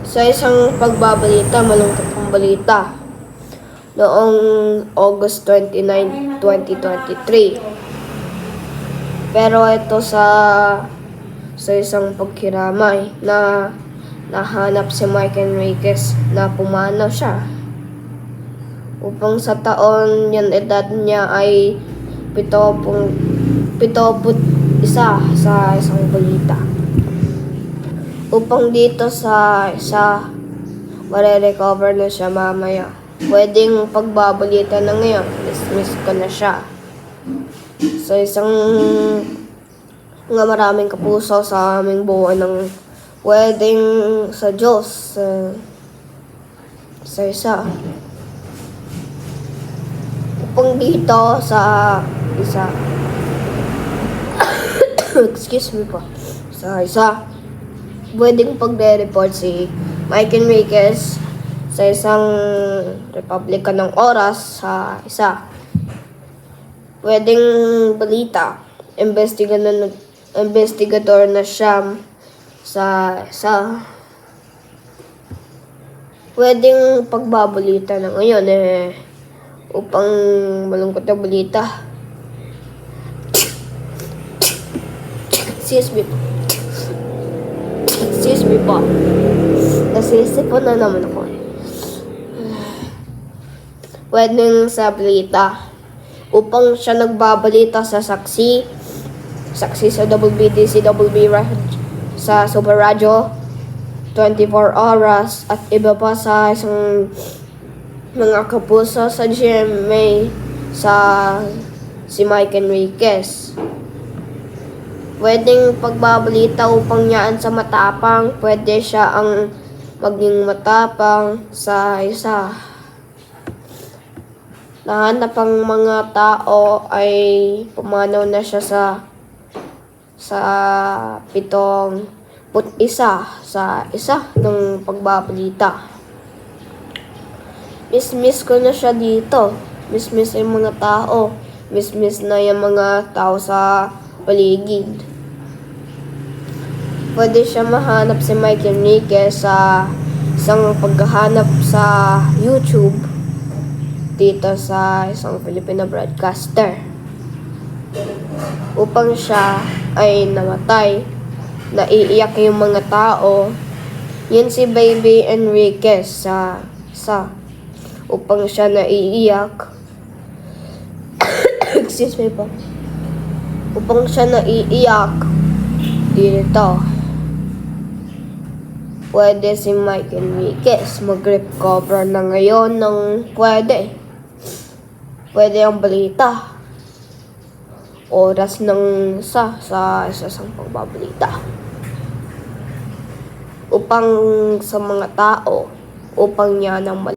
Sa isang pagbabalita, malungkot ang balita. Noong August 29, 2023. Pero ito sa isang pagkiramay na nahanap si Mike Enriquez na pumanaw siya. Upang sa taon yan edad niya ay 71 sa isang balita. Upang dito sa isa, mare-recover na siya mamaya. Pwedeng pagbabalita na ngayon, dismiss ko na siya. So isang nga maraming kapuso sa aming buwan ng pwedeng sa Diyos sa isa. Upang dito sa isa, excuse me po, sa isa, pwedeng pagre-report si Mike Enriquez sa isang Republika ng Oras sa isa. Pwedeng balita, investigador na siya sa isa. Pwedeng pagbabalita na ngayon upang malungkot na balita. Excuse me po. Nasisipon na naman ako. Pwedeng sa balita. Upang siya nagbabalita sa saksi sa WBDCWB sa Super Radio 24 Oras at iba pa sa isang mga kapuso sa GMA sa si Mike Enriquez. Pwedeng pagbabalita upang yaan sa matapang, pwede siya ang maging matapang sa isa. Nahanap ang mga tao ay pumanaw na siya sa 71 sa isa ng pagbabalita. Miss ko na siya dito. Miss yung mga tao. Miss na yung mga tao sa paligid. Pwede siya mahanap si Mike Enriquez sa isang paghahanap sa YouTube dito sa isang Filipino broadcaster. Upang siya ay namatay, naiiyak yung mga tao. Yun si Baby Enriquez sa upang siya naiiyak. Excuse me po. Upang siya naiiyak dito. Pwede si Mike Enriquez mag-recover na ngayon ng pwede ang balita. Oras ng sa isang pagbabalita. Upang sa mga tao, upang niya ng